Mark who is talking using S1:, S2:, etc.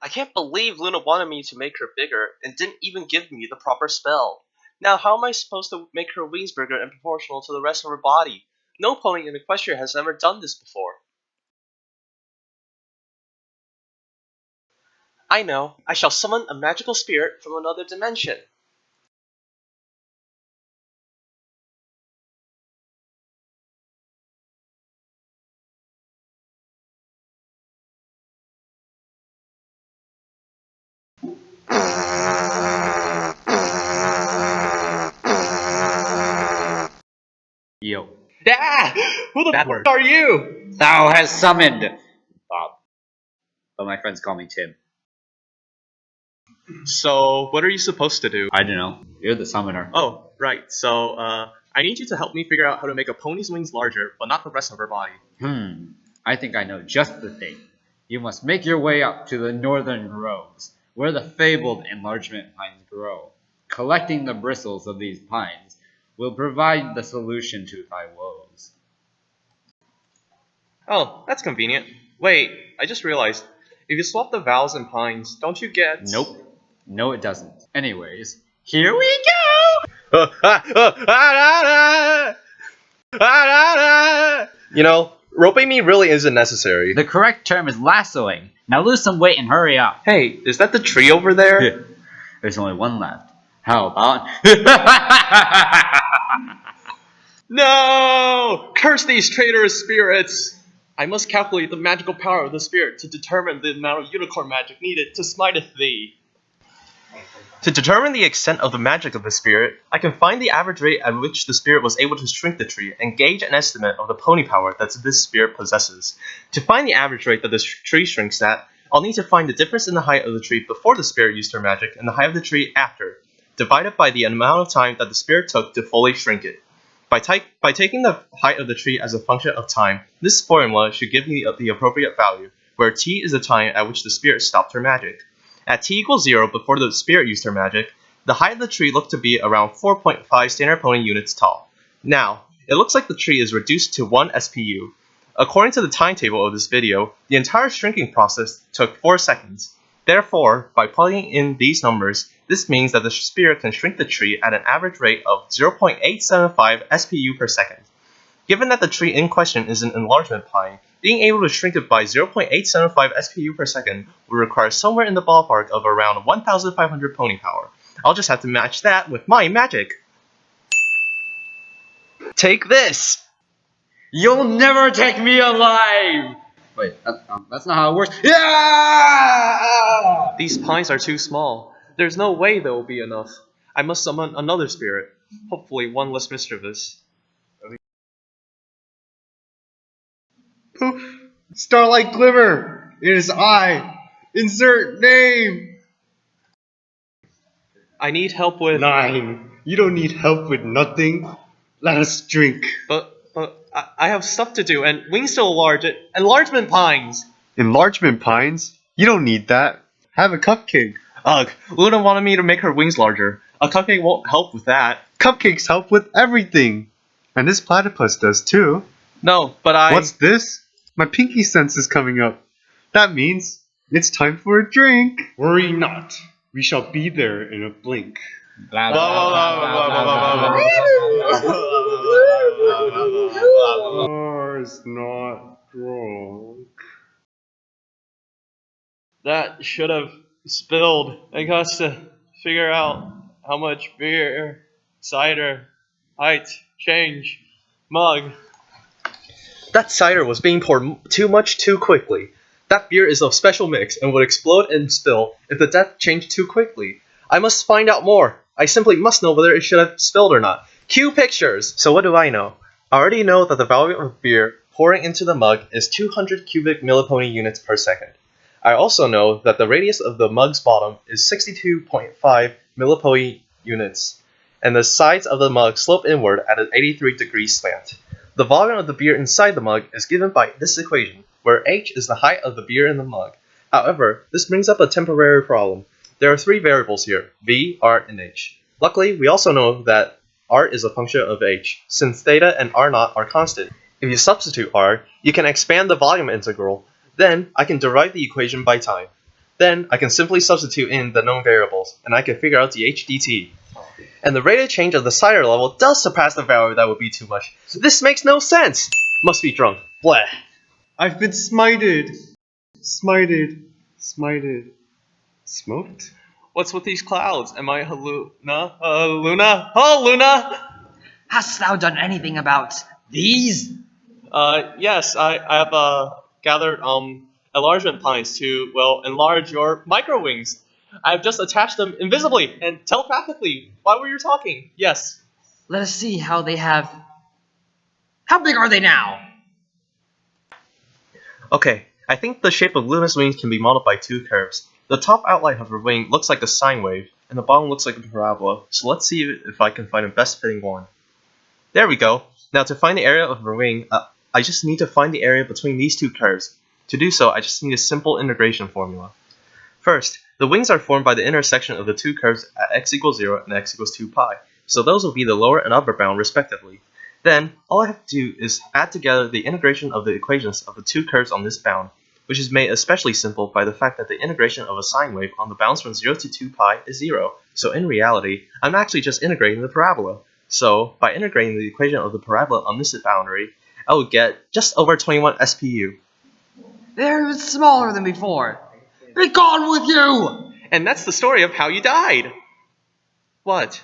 S1: I can't believe Luna wanted me to make her bigger and didn't even give me the proper spell. Now how am I supposed to make her wings bigger and proportional to the rest of her body? No pony in Equestria has ever done this before. I know. I shall summon a magical spirit from another dimension.
S2: Yo.
S1: Ah! Who the
S2: That
S1: f
S2: worked.
S1: are you?
S2: Thou hast summoned Bob. But my friends call me Tim.
S1: So, what are you supposed to do?
S2: I don't know. You're the summoner.
S1: Oh, right. So, I need you to help me figure out how to make a pony's wings larger, but not the rest of her body.
S2: I think I know just the thing. You must make your way up to the northern groves, where the fabled enlargement pines grow. Collecting the bristles of these pines will provide the solution to thy woes.
S1: Oh, that's convenient. Wait, I just realized. If you swap the vowels and pines, don't you get...
S2: Nope. No, it doesn't. Anyways, here we go!
S1: You know, roping me really isn't necessary.
S2: The correct term is lassoing. Now lose some weight and hurry up.
S1: Hey, is that the tree over there?
S2: There's only one left. How about...
S1: No! Curse these traitorous spirits! I must calculate the magical power of the spirit to determine the amount of unicorn magic needed to smiteth thee. To determine the extent of the magic of the spirit, I can find the average rate at which the spirit was able to shrink the tree and gauge an estimate of the pony power that this spirit possesses. To find the average rate that this tree shrinks at, I'll need to find the difference in the height of the tree before the spirit used her magic and the height of the tree after, divided by the amount of time that the spirit took to fully shrink it. By taking the height of the tree as a function of time, this formula should give me the appropriate value, where t is the time at which the spirit stopped her magic. At t equals 0 before the spirit used her magic, the height of the tree looked to be around 4.5 standard pony units tall. Now, it looks like the tree is reduced to 1 SPU. According to the timetable of this video, the entire shrinking process took 4 seconds. Therefore, by plugging in these numbers, this means that the spirit can shrink the tree at an average rate of 0.875 SPU per second. Given that the tree in question is an enlargement pine, being able to shrink it by 0.875 SPU per second would require somewhere in the ballpark of around 1,500 pony power. I'll just have to match that with my magic. Take this!
S2: You'll never take me alive! Wait, that's not how it works. Yeah!
S1: These pines are too small. There's no way there will be enough. I must summon another spirit. Hopefully one less mischievous.
S3: Poof! Starlight glimmer! It is I! Insert name!
S1: I need help with...
S3: 9. You don't need help with nothing. Let us drink.
S1: But I have stuff to do, and wings still large. Enlargement pines!
S3: Enlargement pines? You don't need that. Have a cupcake.
S1: Ugh, Luna wanted me to make her wings larger. A cupcake won't help with that.
S3: Cupcakes help with everything. And this platypus does too.
S1: No, but I...
S3: What's this? My pinky sense is coming up. That means it's time for a drink. Worry not. We shall be there in a blink.
S2: Blah, blah, blah, blah, blah, blah,
S3: Ours not drunk.
S1: That should have spilled. I got to figure out how much beer, cider, height, change, mug. That cider was being poured too much too quickly. That beer is a special mix and would explode and spill if the depth changed too quickly. I must find out more. I simply must know whether it should have spilled or not. Cue pictures! So what do I know? I already know that the volume of beer pouring into the mug is 200 cubic millipony units per second. I also know that the radius of the mug's bottom is 62.5 millipony units, and the sides of the mug slope inward at an 83-degree slant. The volume of the beer inside the mug is given by this equation, where h is the height of the beer in the mug. However, this brings up a temporary problem. There are 3 variables here, v, art, and h. Luckily, we also know that art is a function of h, since theta and r0 are constant. If you substitute r, you can expand the volume integral. Then, I can derive the equation by time. Then I can simply substitute in the known variables, and I can figure out the HDT. And the rate of change of the cider level does surpass the value that would be too much. This makes no sense! Must be drunk. Bleh.
S3: I've been smited. Smited. Smoked?
S1: What's with these clouds? Am I Luna? Luna? Oh, Luna!
S4: Hast thou done anything about these?
S1: Yes, I have gathered enlargement pines to, well, enlarge your micro wings. I've just attached them invisibly and telepathically while we were talking. Yes.
S4: Let us see how they have... How big are they now?
S1: Okay, I think the shape of Luna's wings can be modeled by two curves. The top outline of her wing looks like a sine wave, and the bottom looks like a parabola, so let's see if I can find a best fitting one. There we go. Now to find the area of her wing, I just need to find the area between these two curves. To do so, I just need a simple integration formula. First, the wings are formed by the intersection of the two curves at x equals 0 and x equals 2 pi, so those will be the lower and upper bound respectively. Then, all I have to do is add together the integration of the equations of the two curves on this bound, which is made especially simple by the fact that the integration of a sine wave on the bounds from 0 to 2 pi is 0, so in reality, I'm actually just integrating the parabola. So, by integrating the equation of the parabola on this boundary, I would get just over 21 SPU.
S4: They're even smaller than before. Be gone with you!
S1: And that's the story of how you died. What?